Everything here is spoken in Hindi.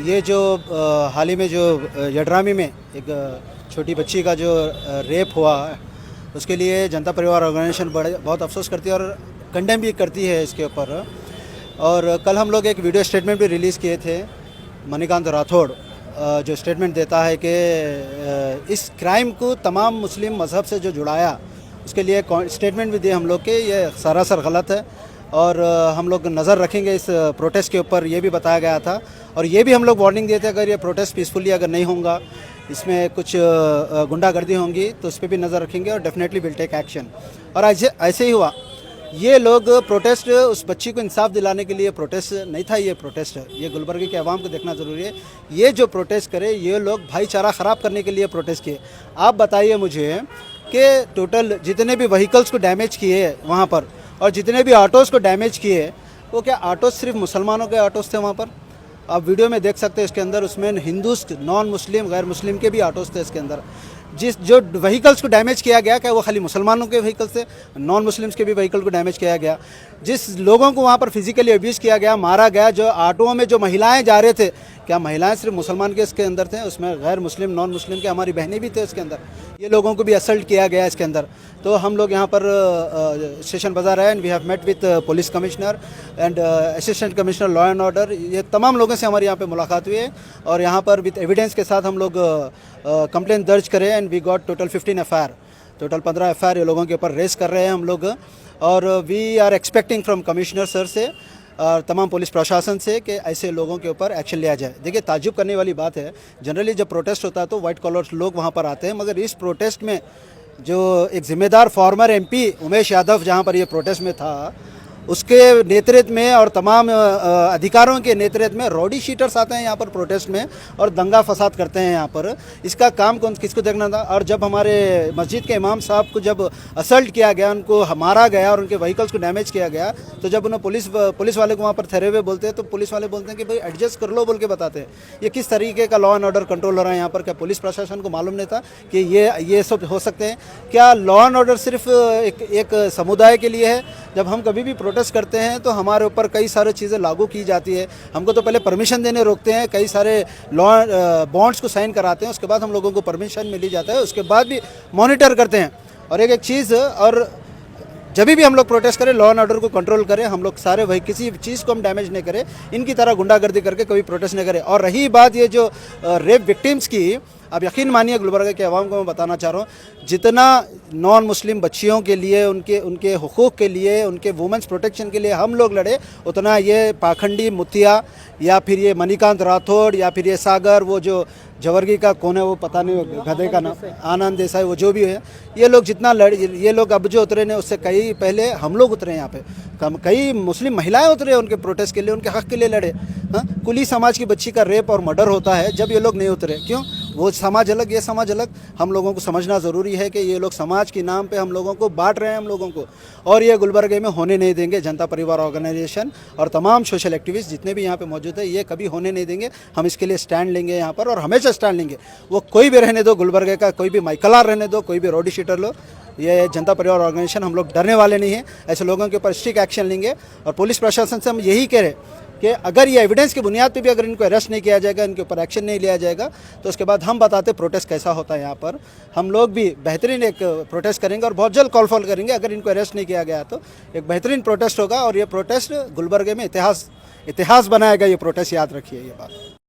ये जो हाल ही में जो यड्रामी में एक छोटी बच्ची का जो रेप हुआ है, उसके लिए जनता परिवार ऑर्गेनाइजेशन बहुत अफसोस करती है और कंडेम भी करती है इसके ऊपर। और कल हम लोग एक वीडियो स्टेटमेंट भी रिलीज़ किए थे। मणिकांत राठौड़ जो स्टेटमेंट देता है कि इस क्राइम को तमाम मुस्लिम मज़हब से जो जुड़ाया, उसके लिए स्टेटमेंट भी दिए हम लोग के ये सरासर गलत है और हम लोग नज़र रखेंगे इस प्रोटेस्ट के ऊपर, ये भी बताया गया था। और ये भी हम लोग वार्निंग देते अगर ये प्रोटेस्ट पीसफुली अगर नहीं होगा, इसमें कुछ गुंडागर्दी होंगी तो उस पर भी नज़र रखेंगे और डेफिनेटली विल टेक एक्शन। और ऐसे ही हुआ, ये लोग प्रोटेस्ट उस बच्ची को इंसाफ दिलाने के लिए प्रोटेस्ट नहीं था, ये प्रोटेस्ट है। ये गुलबर्ग के अवाम को देखना ज़रूरी है। ये जो प्रोटेस्ट करे, ये लोग भाईचारा ख़राब करने के लिए प्रोटेस्ट किए। आप बताइए मुझे कि टोटल जितने भी व्हीकल्स को डैमेज किए वहाँ पर और जितने भी ऑटोज़ को डैमेज किए, वो क्या ऑटोज़ सिर्फ मुसलमानों के ऑटोज़ थे वहाँ पर? आप वीडियो में देख सकते हैं इसके अंदर, उसमें हिंदूज, नॉन मुस्लिम, गैर मुस्लिम के भी ऑटोज़ थे इसके अंदर। जो व्हीकल्स को डैमेज किया गया, क्या वो खाली मुसलमानों के व्हीकल्स थे? नॉन मुस्लिम्स के भी व्हीकल को डैमेज किया गया। जिस लोगों को वहाँ पर फिजिकली अब्यूज़ किया गया, मारा गया, जो ऑटोओं में जो महिलाएं जा रहे थे, क्या महिलाएं सिर्फ मुसलमान के इसके अंदर थे? उसमें गैर मुस्लिम, नॉन मुस्लिम के हमारी बहनें भी थे इसके अंदर। ये लोगों को भी असल्ट किया गया इसके अंदर। तो हम लोग यहाँ पर स्टेशन बाज़ार है and we have met with police commissioner and assistant commissioner law and order. ये तमाम लोगों से हमारी यहाँ पे मुलाकात हुई है और यहाँ पर विथ एविडेंस के साथ हम लोग कंप्लेंट दर्ज करें and we got total 15 FIR, total 15 FIR ये लोगों के ऊपर रेस कर रहे हैं हम लोग। और we are expecting from commissioner sir से और तमाम पुलिस प्रशासन से कि ऐसे लोगों के ऊपर एक्शन लिया जाए। देखिए, ताज्जुब करने वाली बात है, जनरली जब प्रोटेस्ट होता है तो वाइट कॉलर लोग वहाँ पर आते हैं, मगर इस प्रोटेस्ट में जो एक ज़िम्मेदार फॉर्मर एमपी उमेश यादव जहाँ पर ये प्रोटेस्ट में था, उसके नेतृत्व में और तमाम अधिकारों के नेतृत्व में रॉडी शीटर्स आते हैं यहाँ पर प्रोटेस्ट में और दंगा फसाद करते हैं यहाँ पर। इसका काम कौन किसको देखना था? और जब हमारे मस्जिद के इमाम साहब को जब असल्ट किया गया, उनको मारा गया और उनके व्हीकल्स को डैमेज किया गया, तो जब उन्हें पुलिस वाले को वहाँ पर ठहरे हुए बोलते हैं तो पुलिस वाले बोलते हैं कि भाई एडजस्ट कर लो बोल के बताते हैं। ये किस तरीके का लॉ एंड ऑर्डर कंट्रोल हो रहा है यहाँ पर? क्या पुलिस प्रशासन को मालूम नहीं था कि ये सब हो सकते हैं? क्या लॉ एंड ऑर्डर सिर्फ एक समुदाय के लिए है? जब हम कभी भी प्रोटेस्ट करते हैं तो हमारे ऊपर कई सारी चीज़ें लागू की जाती है। हमको तो पहले परमिशन देने रोकते हैं, कई सारे लॉ बॉन्ड्स को साइन कराते हैं, उसके बाद हम लोगों को परमिशन मिली जाता है, उसके बाद भी मॉनिटर करते हैं। और एक चीज़, और जब भी हम लोग प्रोटेस्ट करें, लॉ एंड ऑर्डर को कंट्रोल करें, हम लोग सारे वही किसी चीज़ को हम डैमेज नहीं करें, इनकी तरह गुंडागर्दी करके कभी प्रोटेस्ट नहीं करें। और रही बात ये जो रेप विक्टिम्स की, आप यकीन मानिए गुलबर्गा के अवाम को मैं बताना चाह रहा हूँ, जितना नॉन मुस्लिम बच्चियों के लिए, उनके हुकूक़ के लिए, उनके वुमेंस प्रोटेक्शन के लिए हम लोग लड़े, उतना ये पाखंडी मुतिया या फिर ये मणिकांत राठौड़ या फिर ये सागर, वो जो जवर्गी का कौन है वो पता नहीं, गधे का नाम आनंद देसाई, वो जो भी है, ये लोग जितना ये लोग अब जो उतरे ने उससे कई पहले हम लोग उतरे यहाँ पे। कई मुस्लिम महिलाएं उतरे उनके प्रोटेस्ट के लिए, उनके हक़ के लिए लड़े। हाँ, कुली समाज की बच्ची का रेप और मर्डर होता है, जब ये लोग नहीं उतरे, क्यों? वो समाज अलग, ये समाज अलग। हम लोगों को समझना ज़रूरी है कि ये लोग समाज के नाम पे हम लोगों को बांट रहे हैं हम लोगों को, और ये गुलबर्गे में होने नहीं देंगे। जनता परिवार ऑर्गेनाइजेशन और तमाम सोशल एक्टिविस्ट जितने भी यहाँ पे मौजूद है, ये कभी होने नहीं देंगे। हम इसके लिए स्टैंड लेंगे यहाँ पर और हमेशा स्टैंड लेंगे। वो कोई भी रहने दो, गुलबर्गे का कोई भी माइकलार रहने दो, कोई भी रोडी शीटर लो, ये जनता परिवार ऑर्गेनाइजेशन, हम लोग डरने वाले नहीं हैं। ऐसे लोगों के ऊपर स्ट्रिक्ट एक्शन लेंगे। और पुलिस प्रशासन से हम यही कह रहे कि अगर ये एविडेंस की बुनियाद पे भी अगर इनको अरेस्ट नहीं किया जाएगा, इनके ऊपर एक्शन नहीं लिया जाएगा, तो उसके बाद हम बताते प्रोटेस्ट कैसा होता है यहाँ पर। हम लोग भी बेहतरीन एक प्रोटेस्ट करेंगे और बहुत जल्द कॉल फॉल करेंगे। अगर इनको अरेस्ट नहीं किया गया तो एक बेहतरीन प्रोटेस्ट होगा और ये प्रोटेस्ट गुलबर्गे में इतिहास बनाएगा। ये प्रोटेस्ट, याद रखिए ये बात।